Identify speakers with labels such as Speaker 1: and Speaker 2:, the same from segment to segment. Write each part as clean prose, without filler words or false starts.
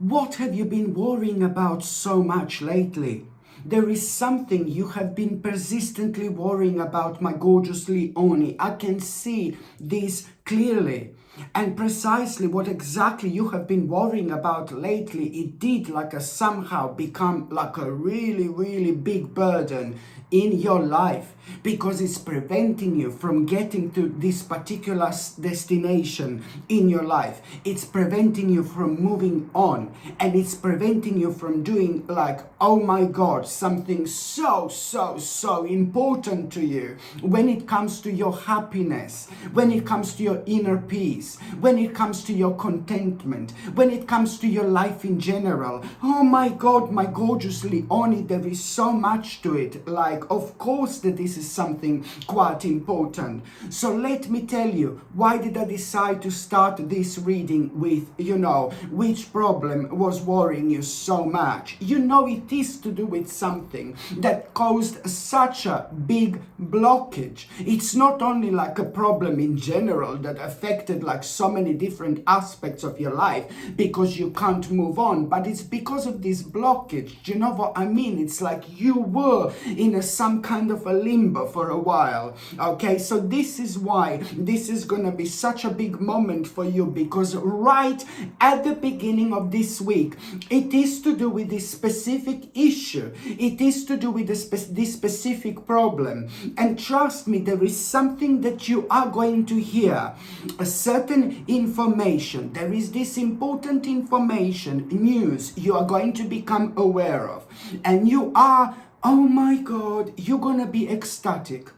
Speaker 1: What have you been worrying about so much lately? There is something you have been persistently worrying about, my gorgeous Leonie. I can see this clearly. And precisely what exactly you have been worrying about lately, it did somehow become like a really, really big burden in your life, because it's preventing you from getting to this particular destination in your life. It's preventing you from moving on, and it's preventing you from doing, oh my God, something so important to you when it comes to your happiness, when it comes to your inner peace, when it comes to your contentment, when it comes to your life in general. Oh my God, my gorgeous Leonie, there is so much to it. Of course that this is something quite important. So let me tell you, why did I decide to start this reading with, which problem was worrying you so much? It is to do with something that caused such a big blockage. It's not only like a problem in general that affected so many different aspects of your life because you can't move on, but it's because of this blockage. Do you know what I mean? It's like you were in some kind of a limbo for a while. Okay, so this is why this is gonna be such a big moment for you, because right at the beginning of this week, it is to do with this specific issue. It is to do with this specific problem. And trust me, there is something that you are going to hear, a certain information. There is this important information, news you are going to become aware of. And you are, oh my God, you're gonna be ecstatic.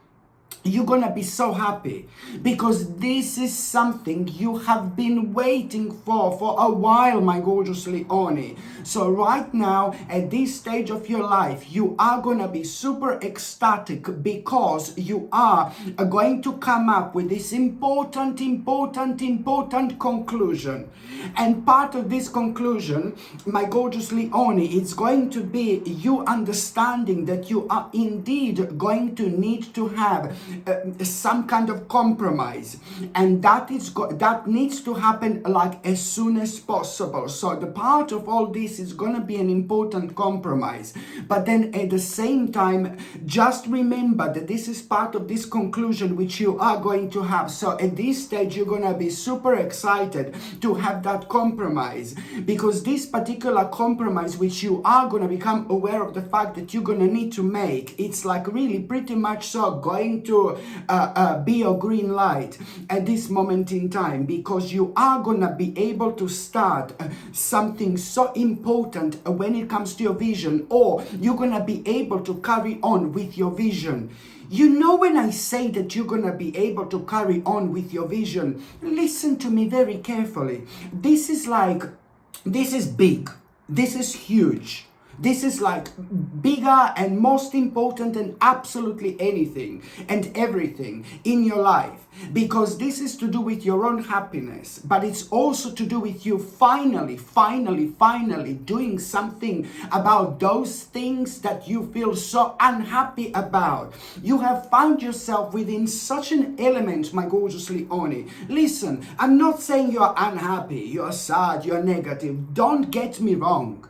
Speaker 1: You're gonna be so happy, because this is something you have been waiting for a while, my gorgeous Leonie. So right now, at this stage of your life, you are gonna be super ecstatic, because you are going to come up with this important conclusion. And part of this conclusion, my gorgeous Leonie, it's going to be you understanding that you are indeed going to need to have some kind of compromise, and that needs to happen as soon as possible. So the part of all this is going to be an important compromise, but then at the same time, just remember that this is part of this conclusion which you are going to have. So at this stage, you're going to be super excited to have that compromise, because this particular compromise which you are going to become aware of the fact that you're going to need to make, it's really pretty much so going to be your green light at this moment in time, because you are gonna be able to start something so important when it comes to your vision, or you're gonna be able to carry on with your vision. When I say that you're gonna be able to carry on with your vision, listen to me very carefully. This is big. This is huge. This is bigger and most important than absolutely anything and everything in your life, because this is to do with your own happiness, but it's also to do with you finally doing something about those things that you feel so unhappy about. You have found yourself within such an element, my gorgeous Leonie. Listen, I'm not saying you're unhappy, you're sad, you're negative. Don't get me wrong.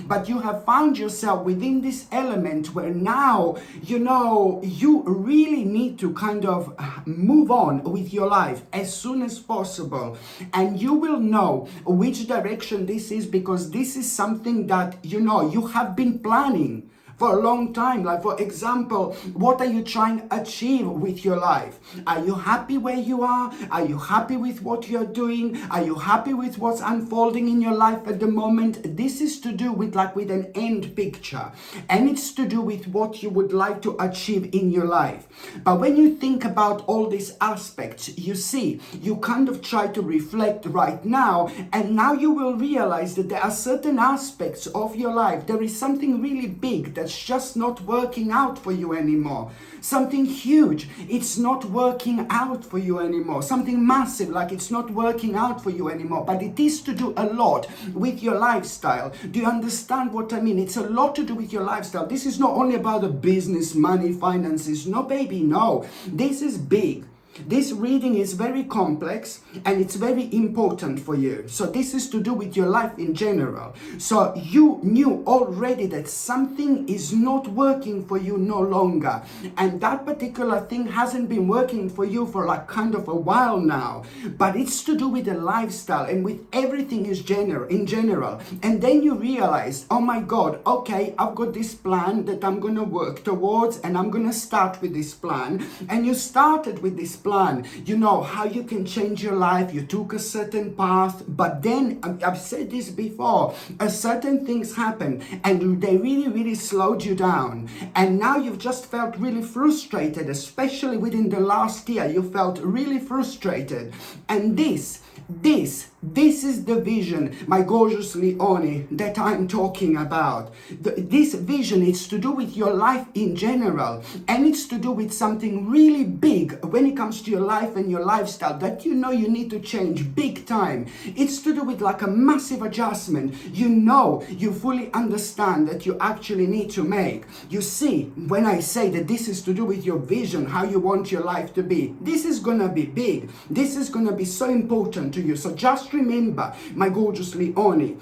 Speaker 1: But you have found yourself within this element where now, you really need to kind of move on with your life as soon as possible. And you will know which direction this is, because this is something that, you have been planning for a long time. For example, what are you trying to achieve with your life? Are you happy where you are? Are you happy with what you're doing? Are you happy with what's unfolding in your life at the moment? This is to do with an end picture, and it's to do with what you would like to achieve in your life. But when you think about all these aspects, you see, you kind of try to reflect right now, and now you will realize that there are certain aspects of your life. There is something really big that's just not working out for you anymore. Something huge, it's not working out for you anymore. Something massive, it's not working out for you anymore. But it is to do a lot with your lifestyle. Do you understand what I mean? It's a lot to do with your lifestyle. This is not only about the business, money, finances. No, baby, no. This is big. This reading is very complex and it's very important for you. So this is to do with your life in general. So you knew already that something is not working for you no longer. And that particular thing hasn't been working for you for like kind of a while now. But it's to do with the lifestyle and with everything in general. And then you realize, oh my God, okay, I've got this plan that I'm going to work towards, and I'm going to start with this plan. And you started with this plan, you know, how you can change your life. You took a certain path, but then I've said this before, certain things happen and they really slowed you down. And now you've just felt really frustrated, especially within the last year. You felt really frustrated. And this is the vision, my gorgeous Leone, that I'm talking about. This vision is to do with your life in general, and it's to do with something really big when it comes to your life and your lifestyle that you know you need to change big time. It's to do with like a massive adjustment. You know, you fully understand that you actually need to make. You see, when I say that this is to do with your vision, how you want your life to be, this is gonna be big. This is gonna be so important to you. So just remember, my gorgeous Leone.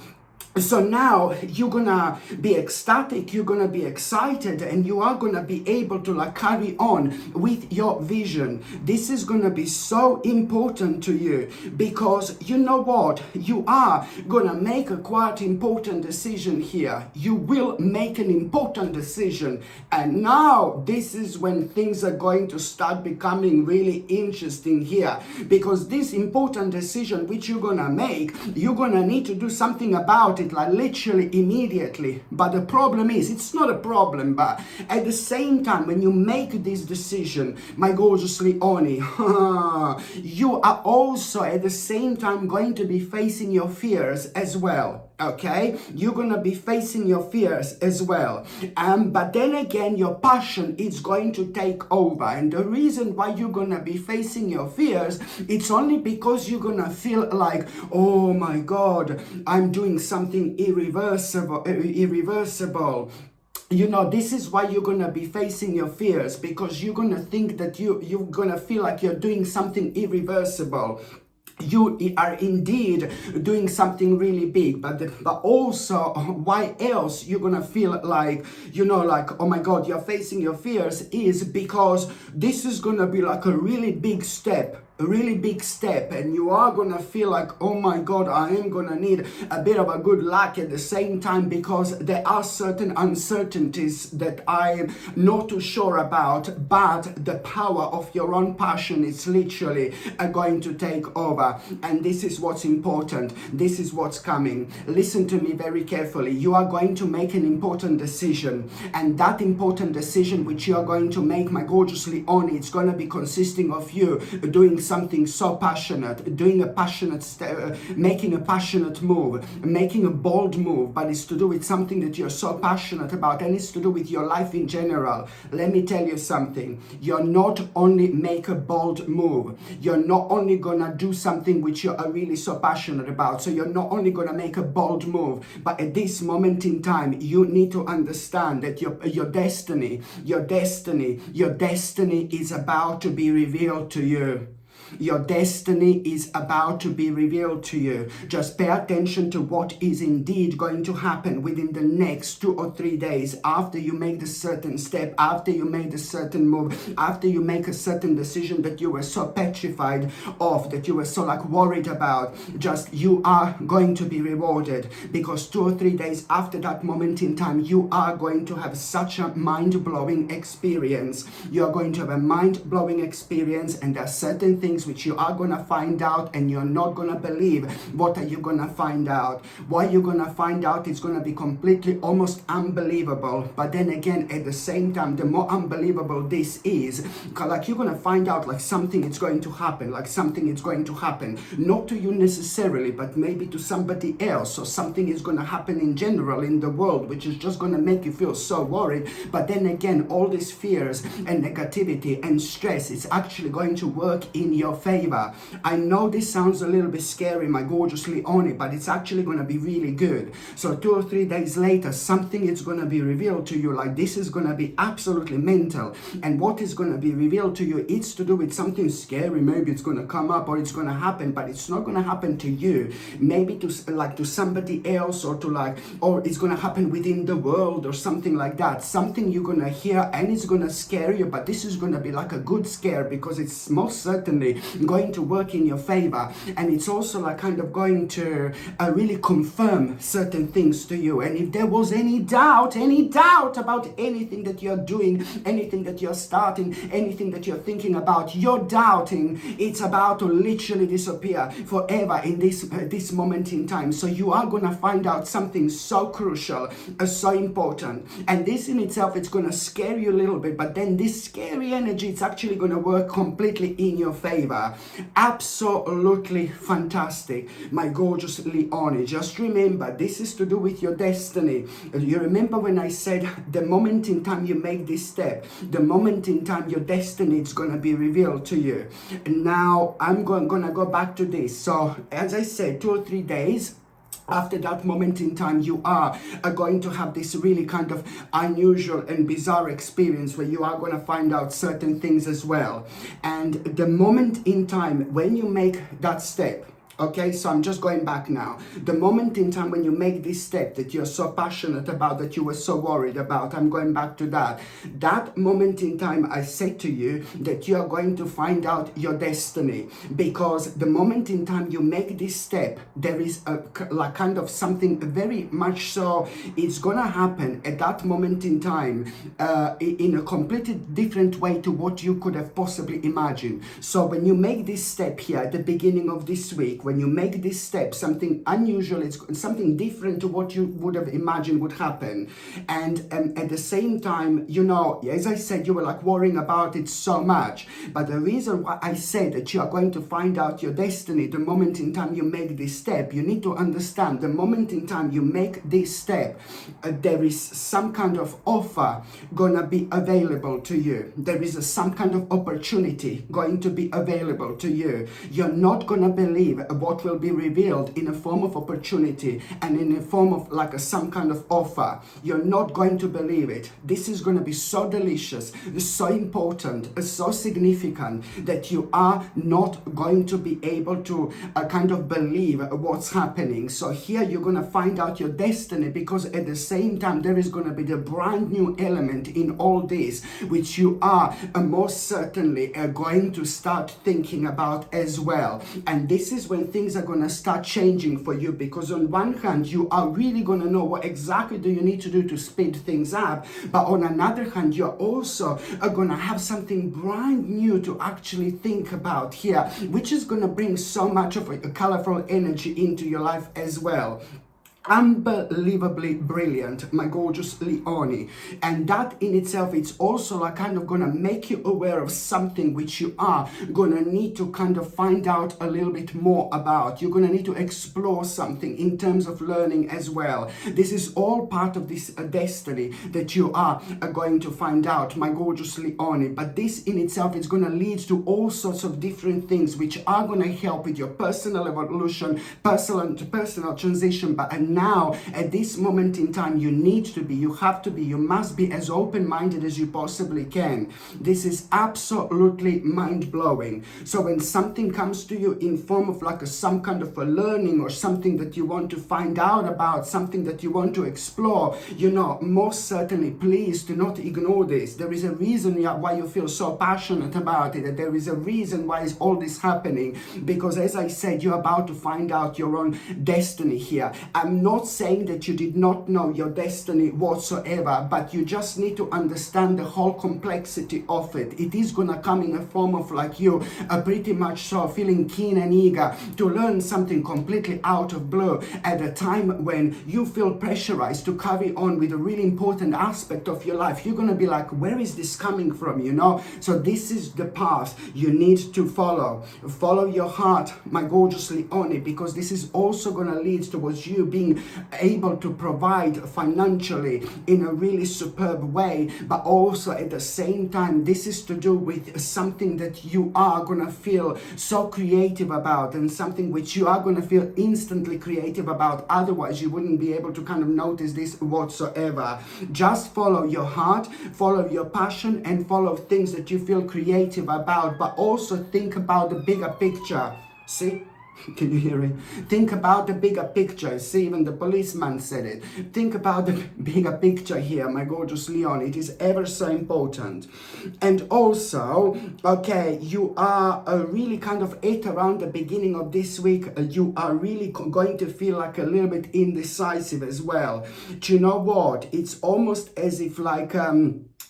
Speaker 1: So now you're gonna be ecstatic, you're gonna be excited, and you are gonna be able to like carry on with your vision. This is gonna be so important to you, because you know what? You are gonna make a quite important decision here. You will make an important decision. And now this is when things are going to start becoming really interesting here, because this important decision which you're gonna make, you're gonna need to do something about it, like literally immediately. But the problem is, it's not a problem, but at the same time, when you make this decision, my gorgeous Leone, you are also at the same time going to be facing your fears as well. Okay, you're gonna be facing your fears as well, but then again your passion is going to take over. And the reason why you're gonna be facing your fears, it's only because you're gonna feel like, oh my God, I'm doing something irreversible. You know, this is why you're gonna be facing your fears, because you're gonna think that you're gonna feel like you're doing something irreversible. You are indeed doing something really big, but also why else you're gonna feel like, you know, like, oh my God, you're facing your fears, is because this is gonna be like a really big step, and you are gonna feel like, oh my God, I am gonna need a bit of a good luck at the same time, because there are certain uncertainties that I'm not too sure about, but the power of your own passion is literally going to take over. And this is what's important. This is what's coming. Listen to me very carefully. You are going to make an important decision, and that important decision which you are going to make, my gorgeous Leone, it's going to be consisting of you doing something so passionate, doing a passionate making a passionate move, making a bold move, but it's to do with something that you're so passionate about, and it's to do with your life in general. Let me tell you something. You're not only make a bold move, you're not only gonna do something which you are really so passionate about. So you're not only gonna make a bold move, but at this moment in time, you need to understand that your destiny is about to be revealed to you. Your destiny is about to be revealed to you. Just pay attention to what is indeed going to happen within the next 2 or 3 days after you make the certain step, after you make the certain move, after you make a certain decision that you were so petrified of, that you were so like worried about. Just, you are going to be rewarded, because 2 or 3 days after that moment in time, you are going to have such a mind-blowing experience. You are going to have a mind-blowing experience, and there are certain things which you are gonna find out, and you're not gonna believe what are you gonna find out. What you're gonna find out is gonna be completely almost unbelievable, but then again at the same time, the more unbelievable this is, like you're gonna find out like something is going to happen, not to you necessarily, but maybe to somebody else, or something is gonna happen in general in the world, which is just gonna make you feel so worried. But then again, all these fears and negativity and stress is actually going to work in your your favor. I know this sounds a little bit scary, my gorgeous Leone, but it's actually going to be really good. So 2 or 3 days later, something is going to be revealed to you, like this is going to be absolutely mental. And what is going to be revealed to you, it's to do with something scary. Maybe it's going to come up or it's going to happen, but it's not going to happen to you. Maybe to somebody else, or it's going to happen within the world or something like that. Something you're going to hear and it's going to scare you, but this is going to be like a good scare because it's most certainly going to work in your favor. And it's also like kind of going to really confirm certain things to you. And if there was any doubt about anything that you're doing, anything that you're starting, anything that you're thinking about, you're doubting, it's about to literally disappear forever in this moment in time. So you are going to find out something so crucial, so important. And this in itself, it's going to scare you a little bit, but then this scary energy, it's actually going to work completely in your favor. Absolutely fantastic, my gorgeous Leone. Just remember, this is to do with your destiny. You remember when I said the moment in time you make this step, the moment in time your destiny is going to be revealed to you. Now I'm going to go back to this. So as I said, 2 or 3 days after that moment in time, you are going to have this really kind of unusual and bizarre experience where you are going to find out certain things as well. And the moment in time when you make that step, okay, so I'm just going back now. The moment in time when you make this step that you're so passionate about, that you were so worried about, I'm going back to that. That moment in time, I said to you that you are going to find out your destiny, because the moment in time you make this step, there is a like kind of something very much so, it's gonna happen at that moment in time in a completely different way to what you could have possibly imagined. So when you make this step here at the beginning of this week, when you make this step, something unusual, it's something different to what you would have imagined would happen. And at the same time, you know, as I said, you were like worrying about it so much. But the reason why I said that you are going to find out your destiny the moment in time you make this step, you need to understand the moment in time you make this step, there is some kind of offer gonna be available to you. There is some kind of opportunity going to be available to you. You're not gonna believe what will be revealed in a form of opportunity and in a form of like some kind of offer. You're not going to believe it. This is going to be so delicious, so important, so significant that you are not going to be able to kind of believe what's happening. So here you're going to find out your destiny, because at the same time there is going to be the brand new element in all this, which you are most certainly going to start thinking about as well. And this is when things are going to start changing for you, because on one hand you are really going to know what exactly do you need to do to speed things up, but on another hand you're also going to have something brand new to actually think about here, which is going to bring so much of a colorful energy into your life as well. Unbelievably brilliant, my gorgeous Leone. And that in itself, it's also like kind of gonna make you aware of something which you are gonna need to kind of find out a little bit more about. You're gonna need to explore something in terms of learning as well. This is all part of this destiny that you are going to find out, my gorgeous Leone. But this in itself is gonna lead to all sorts of different things which are gonna help with your personal evolution, personal transition. But now at this moment in time, you must be as open-minded as you possibly can. This is absolutely mind-blowing. So when something comes to you in form of like some kind of a learning or something that you want to find out about, something that you want to explore, you know, most certainly please do not ignore this. There is a reason why you feel so passionate about it. There is a reason why is all this happening, because as I said, you're about to find out your own destiny here. I'm not saying that you did not know your destiny whatsoever, but you just need to understand the whole complexity of it. It is gonna come in a form of like you pretty much so feeling keen and eager to learn something completely out of blue at a time when you feel pressurized to carry on with a really important aspect of your life. You're gonna be like, where is this coming from, you know? So this is the path you need to follow. Follow your heart, my gorgeous Leone, because this is also gonna lead towards you being being able to provide financially in a really superb way, but also at the same time, this is to do with something that you are gonna feel so creative about, and something which you are gonna feel instantly creative about. Otherwise, you wouldn't be able to kind of notice this whatsoever. Just follow your heart, follow your passion, and follow things that you feel creative about, but also think about the bigger picture. See? Can you hear it? Think about the bigger picture. See, even the policeman said it. Think about the bigger picture here, my gorgeous Leon. It is ever so important. And also, okay, you are really kind of at around the beginning of this week, you are really going to feel like a little bit indecisive as well. Do you know what? It's almost as if like,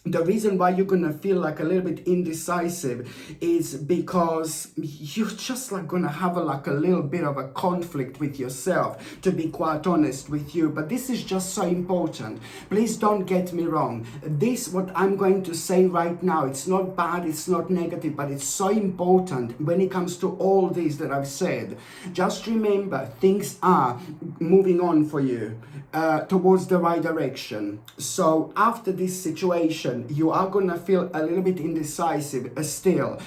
Speaker 1: the reason why you're gonna feel like a little bit indecisive is because you're just like gonna have like a little bit of a conflict with yourself, to be quite honest with you. But this is just so important. Please don't get me wrong. This, what I'm going to say right now, it's not bad, it's not negative, but it's so important when it comes to all these that I've said. Just remember, things are moving on for you towards the right direction. So after this situation, you are gonna feel a little bit indecisive still.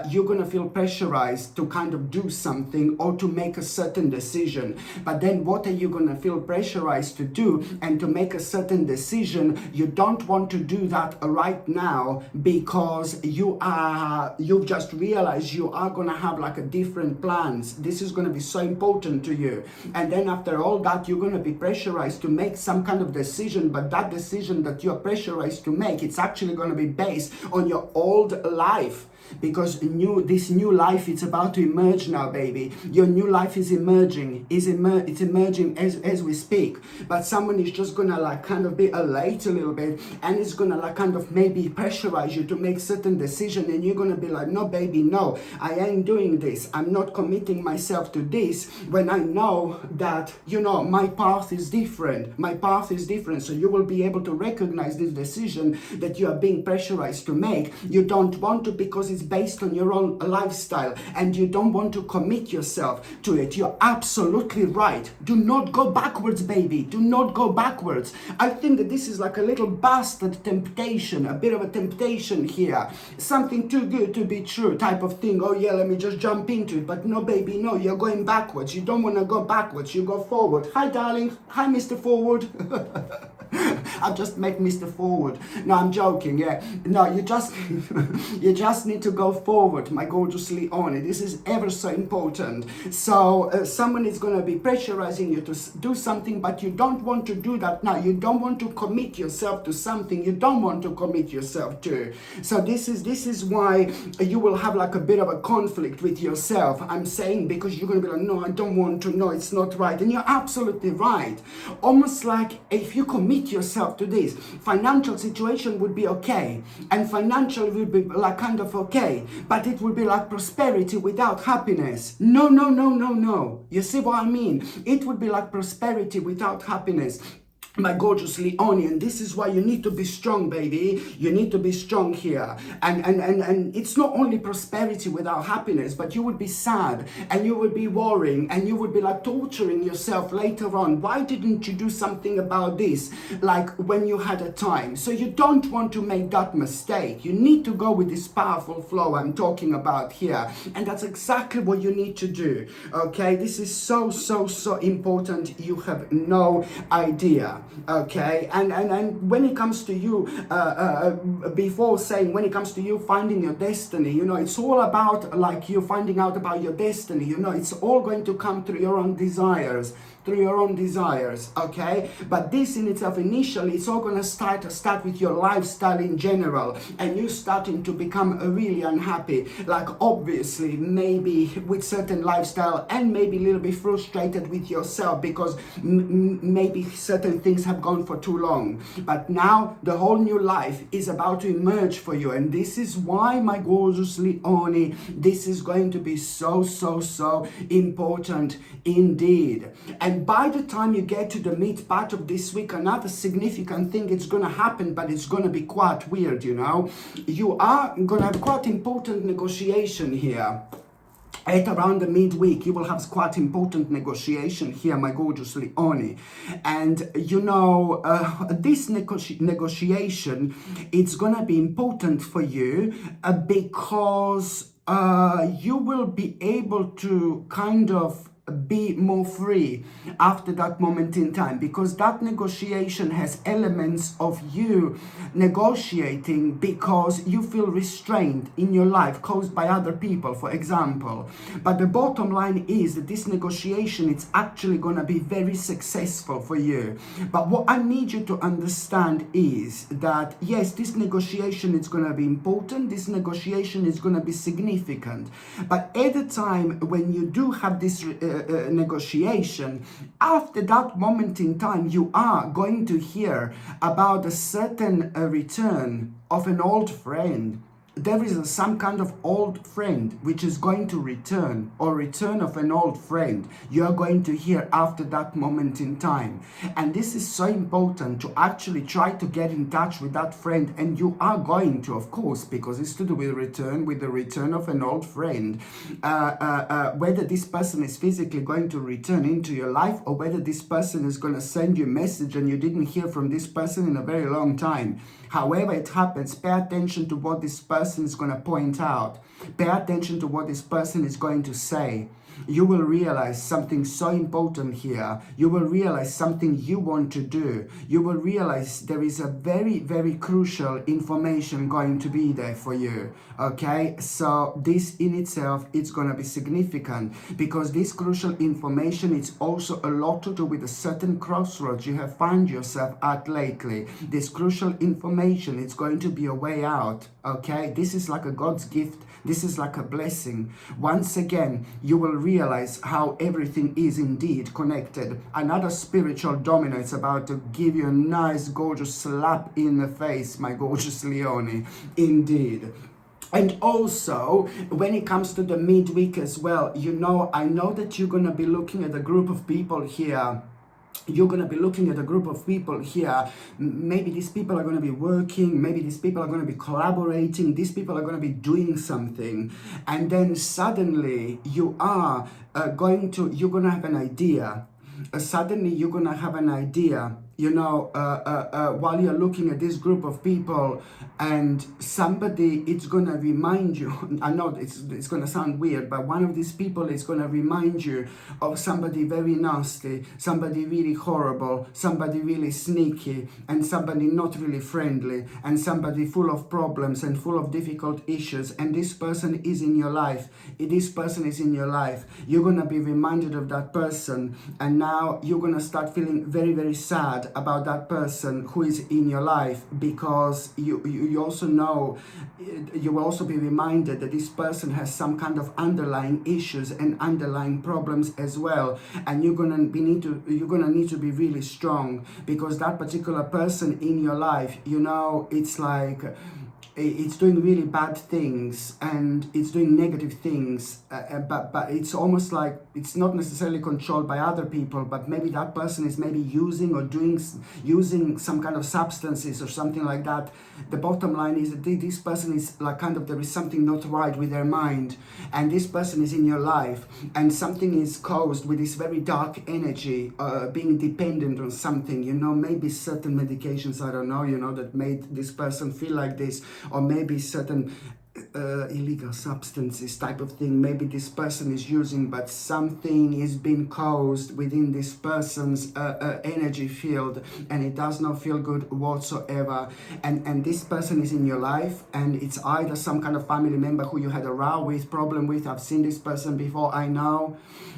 Speaker 1: You're gonna feel pressurized to kind of do something or to make a certain decision. But then what are you gonna feel pressurized to do and to make a certain decision? You don't want to do that right now because you've just realized you are gonna have like a different plans. This is gonna be so important to you. And then after all that, you're gonna be pressurized to make some kind of decision, but that decision that you're pressurized to make, it's actually going to be based on your old life. Because this new life, it's about to emerge now, baby. Your new life is emerging. It's emerging as we speak. But someone is just gonna like kind of be late a little bit, and it's gonna like kind of maybe pressurize you to make certain decision, and you're gonna be like, no, baby, no, I ain't doing this. I'm not committing myself to this when I know that, you know, my path is different. My path is different. So you will be able to recognize this decision that you are being pressurized to make. You don't want to, because it's based on your own lifestyle and you don't want to commit yourself to it. You're absolutely right. Do not go backwards, baby. Do not go backwards. I think that this is like a little bastard temptation, a bit of a temptation here. Something too good to be true type of thing. Oh yeah, let me just jump into it. But no, baby, no, you're going backwards. You don't want to go backwards. You go forward. Hi, darling. Hi, Mr. Forward. I've just met Mr. Forward. No, I'm joking, yeah. No, you just need to go forward, my gorgeous Leone. This is ever so important. So someone is going to be pressurizing you to do something, but you don't want to do that now. You don't want to commit yourself to something you don't want to commit yourself to. So this is why you will have like a bit of a conflict with yourself. I'm saying, because you're going to be like, no, I don't want to. No, it's not right. And you're absolutely right. Almost like if you commit yourself to this, financial situation would be okay, and financial would be like kind of okay, but it would be like prosperity without happiness. No, no, no, no, no. You see what I mean? It would be like prosperity without happiness, my gorgeous Leone, and this is why you need to be strong, baby. You need to be strong here. And it's not only prosperity without happiness, but you would be sad and you would be worrying and you would be like torturing yourself later on. Why didn't you do something about this, like when you had a time? So you don't want to make that mistake. You need to go with this powerful flow I'm talking about here, and that's exactly what you need to do. Okay, this is so important. You have no idea. Okay, and when it comes to you, before saying when it comes to you finding your destiny, you know, it's all about like you finding out about your destiny. You know, it's all going to come through your own desires. Okay, but this in itself, initially, it's all gonna start with your lifestyle in general, and you starting to become really unhappy, like obviously maybe with certain lifestyle, and maybe a little bit frustrated with yourself because maybe certain things have gone for too long. But now the whole new life is about to emerge for you, and this is why, my gorgeous Leone, this is going to be so important indeed. And by the time you get to the mid part of this week, another significant thing is going to happen, but it's going to be quite weird, you know. You are going to have quite important negotiation here. at around the midweek, you will have quite important negotiation here, my gorgeous Leonie. And you know, this negotiation, it's gonna be important for you because you will be able to kind of be more free after that moment in time, because that negotiation has elements of you negotiating because you feel restrained in your life caused by other people, for example. But the bottom line is that this negotiation, it's actually going to be very successful for you. But what I need you to understand is that yes, this negotiation is going to be important, this negotiation is going to be significant, but at the time when you do have this negotiation, after that moment in time, you are going to hear about a certain return of an old friend. There is some kind of old friend which is going to return, or return of an old friend. You are going to hear after that moment in time. And this is so important to actually try to get in touch with that friend. And you are going to, of course, because it's to do with the return of an old friend. Whether this person is physically going to return into your life, or whether this person is going to send you a message and you didn't hear from this person in a very long time. However it happens, pay attention to what this person is going to point out. Pay attention to what this person is going to say. You will realize something so important here. You will realize something you want to do. You will realize there is a very, very crucial information going to be there for you. Okay, so this in itself, it's going to be significant, because this crucial information is also a lot to do with a certain crossroads you have found yourself at lately. This crucial information, it's going to be a way out. Okay, this is like a God's gift. This is like a blessing. Once again, you will realize how everything is indeed connected. Another spiritual domino is about to give you a nice, gorgeous slap in the face, my gorgeous Leonie. Indeed. And also, when it comes to the midweek as well, you know, I know that you're going to be looking at a group of people here. You're going to be looking at a group of people here. Maybe these people are going to be working. Maybe these people are going to be collaborating. These people are going to be doing something. And then suddenly you are you're going to have an idea. Suddenly you're going to have an idea, you know, while you're looking at this group of people, and somebody, it's going to remind you, I know it's going to sound weird, but one of these people is going to remind you of somebody very nasty, somebody really horrible, somebody really sneaky, and somebody not really friendly, and somebody full of problems and full of difficult issues. And this person is in your life. This person is in your life. You're going to be reminded of that person, and now you're going to start feeling very, very sad about that person who is in your life, because you also know, you will also be reminded that this person has some kind of underlying issues and underlying problems as well, and you're gonna need to be really strong, because that particular person in your life, you know, it's like it's doing really bad things and it's doing negative things, but it's almost like it's not necessarily controlled by other people, but maybe that person is maybe using some kind of substances or something like that. The bottom line is that this person is like kind of, there is something not right with their mind, and this person is in your life, and something is caused with this very dark energy, being dependent on something, you know, maybe certain medications, I don't know, you know, that made this person feel like this, or maybe certain illegal substances type of thing maybe this person is using, but something is being caused within this person's energy field, and it does not feel good whatsoever. And this person is in your life, and it's either some kind of family member who you had a row with, problem with. I've seen this person before, I know,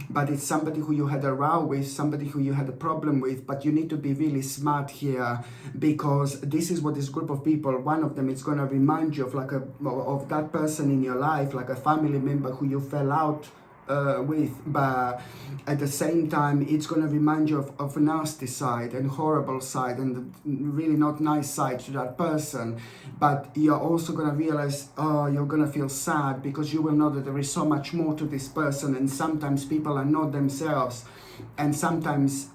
Speaker 1: but it's somebody who you had a row with, somebody who you had a problem with. But you need to be really smart here, because this is what this group of people, one of them, it's going to remind you of like of that person in your life, like a family member who you fell out with, but at the same time it's going to remind you of a nasty side and horrible side and really not nice side to that person. But you're also going to realize, you're going to feel sad, because you will know that there is so much more to this person, and sometimes people are not themselves, and sometimes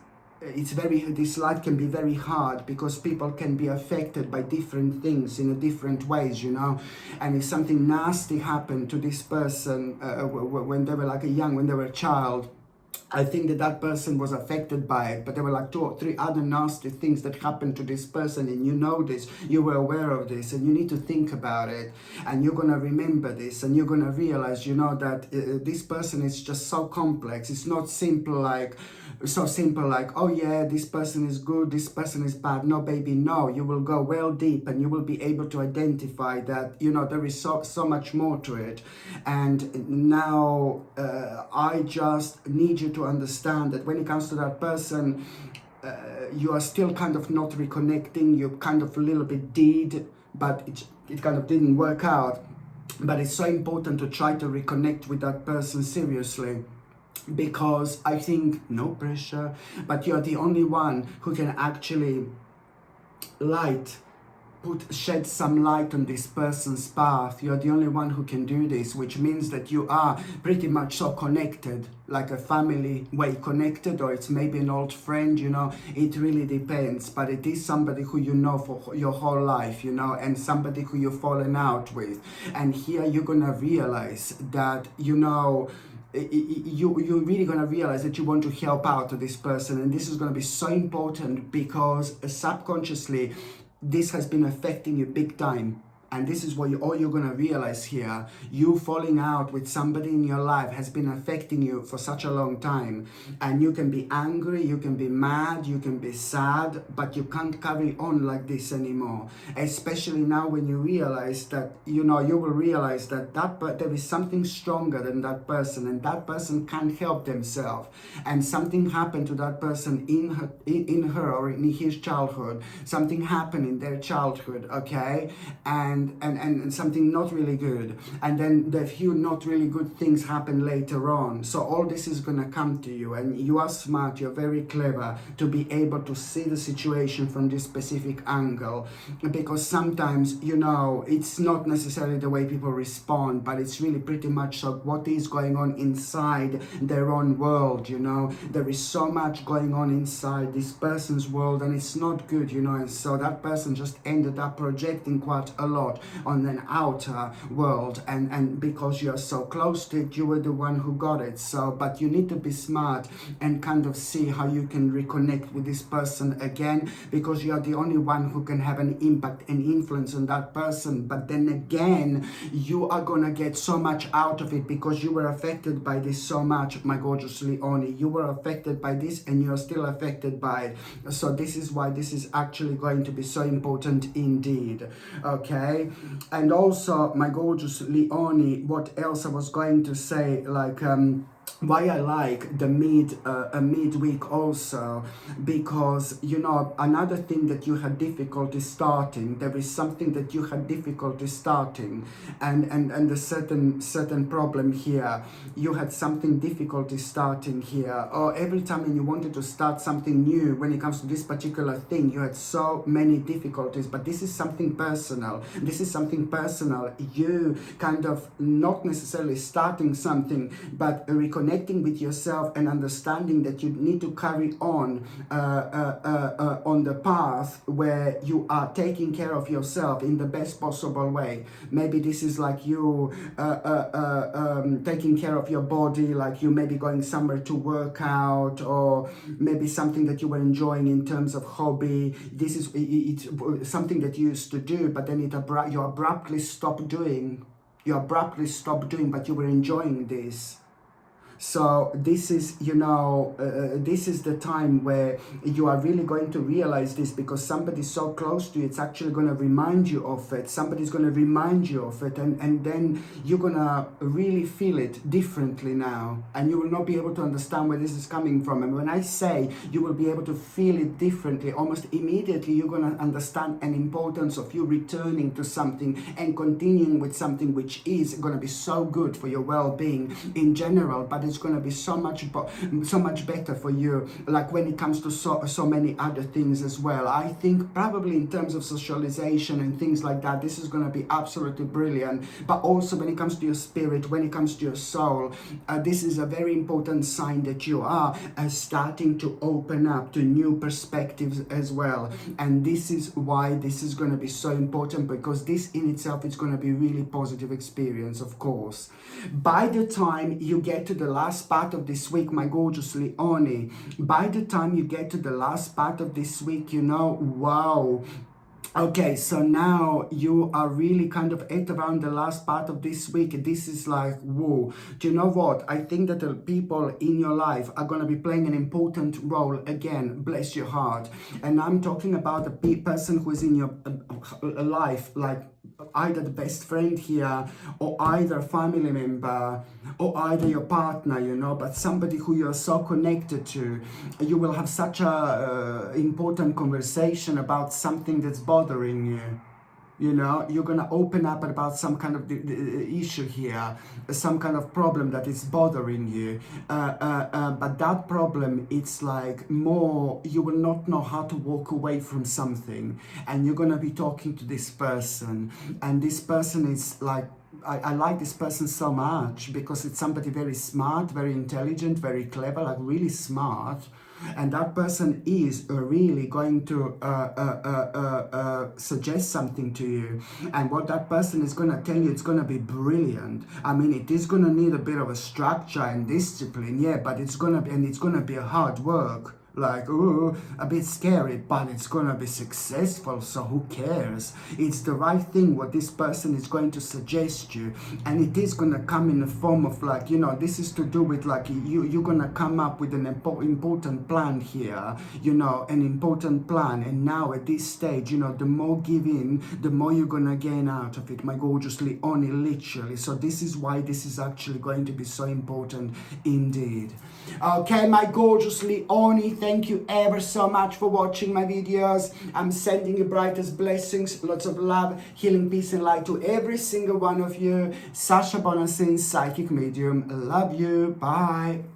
Speaker 1: this life can be very hard because people can be affected by different things in a different ways, you know. And if something nasty happened to this person when they were like when they were a child, I think that person was affected by it, but there were like 2 or 3 other nasty things that happened to this person, and you know this, you were aware of this, and you need to think about it, and you're gonna remember this, and you're gonna realize, you know, that this person is just so complex. It's not simple like, oh yeah, this person is good, this person is bad. No, baby, no. You will go well deep, and you will be able to identify that, you know, there is so much more to it. And now I just need you to understand that when it comes to that person, you are still kind of not reconnecting. You kind of a little bit did, but it kind of didn't work out. But it's so important to try to reconnect with that person seriously, because I think, no pressure, but you're the only one who can actually shed some light on this person's path. You're the only one who can do this, which means that you are pretty much so connected, like a family way connected, or it's maybe an old friend, you know. It really depends, but it is somebody who you know for your whole life, you know, and somebody who you've fallen out with. And here you're gonna realize that, you know, you're really going to realize that you want to help out to this person, and this is going to be so important because subconsciously this has been affecting you big time. And this is what all you're going to realize here. You falling out with somebody in your life has been affecting you for such a long time. And you can be angry, you can be mad, you can be sad, but you can't carry on like this anymore. Especially now when you realize that, you know, you will realize that there is something stronger than that person, and that person can't help themselves. And something happened to that person in her or in his childhood. Something happened in their childhood, okay? And something not really good, and then the few not really good things happen later on. So all this is gonna come to you, and you are smart, you're very clever to be able to see the situation from this specific angle, because sometimes, you know, it's not necessarily the way people respond, but it's really pretty much so what is going on inside their own world, you know. There is so much going on inside this person's world, and it's not good, you know. And so that person just ended up projecting quite a lot on an outer world, and because you're so close to it, you were the one who got it. So, but you need to be smart and kind of see how you can reconnect with this person again, because you're the only one who can have an impact and influence on that person. But then again, you are gonna get so much out of it because you were affected by this so much, my gorgeous Leonie. You were affected by this, and you're still affected by it. So this is why this is actually going to be so important indeed, okay? And also, my gorgeous Leonie, what else I was going to say, like, why I like the midweek also, because, you know, another thing that you had difficulty starting, there is something that you had difficulty starting, and a certain problem here. You had something difficulty starting here, or every time when you wanted to start something new when it comes to this particular thing, you had so many difficulties. But this is something personal. This is something personal. You kind of not necessarily starting something, but reconnecting with yourself and understanding that you need to carry on the path where you are taking care of yourself in the best possible way. Maybe this is like you taking care of your body, like you maybe going somewhere to work out, or maybe something that you were enjoying in terms of hobby. This is it's something that you used to do, but then you abruptly stopped doing. But you were enjoying this. So this is, you know, this is the time where you are really going to realize this, because somebody's so close to you, it's actually going to remind you of it. Somebody's going to remind you of it, and then you're going to really feel it differently now, and you will not be able to understand where this is coming from. And when I say you will be able to feel it differently, almost immediately you're going to understand an importance of you returning to something and continuing with something which is going to be so good for your well-being in general. But it's going to be so much better for you, like when it comes to so many other things as well. I think probably in terms of socialization and things like that, this is going to be absolutely brilliant. But also when it comes to your spirit, when it comes to your soul, this is a very important sign that you are starting to open up to new perspectives as well. And this is why this is going to be so important, because this in itself is going to be really positive experience, of course. By the time you get to the last part of this week, my gorgeous Leone, by the time you get to the last part of this week, you know, wow. Okay, so now you are really kind of at around the last part of this week. This is like, whoa. Do you know what? I think that the people in your life are going to be playing an important role again. Bless your heart. And I'm talking about the person who is in your life, like either the best friend here, or either family member, or either your partner, you know, but somebody who you're so connected to. You will have such a important conversation about something that's bothering you. You know, you're going to open up about some kind of issue here, some kind of problem that is bothering you. But that problem, it's like more, you will not know how to walk away from something. And you're going to be talking to this person. And this person is like, I like this person so much because it's somebody very smart, very intelligent, very clever, like really smart. And that person is really going to suggest something to you, and what that person is going to tell you, it's going to be brilliant. I mean, it is going to need a bit of a structure and discipline, yeah, but it's going to be, and it's going to be a hard work. Like, ooh, a bit scary, but it's gonna be successful, so who cares? It's the right thing what this person is going to suggest you, and it is gonna come in the form of like, you know, this is to do with like, you're gonna come up with an important plan here, you know, an important plan. And now at this stage, you know, the more give in, the more you're gonna gain out of it, my gorgeous Leone, literally. So this is why this is actually going to be so important indeed. Okay, my gorgeous Leone, thank you ever so much for watching my videos. I'm sending you brightest blessings, lots of love, healing, peace and light to every single one of you. Sasha Bonasin, Psychic Medium. Love you. Bye.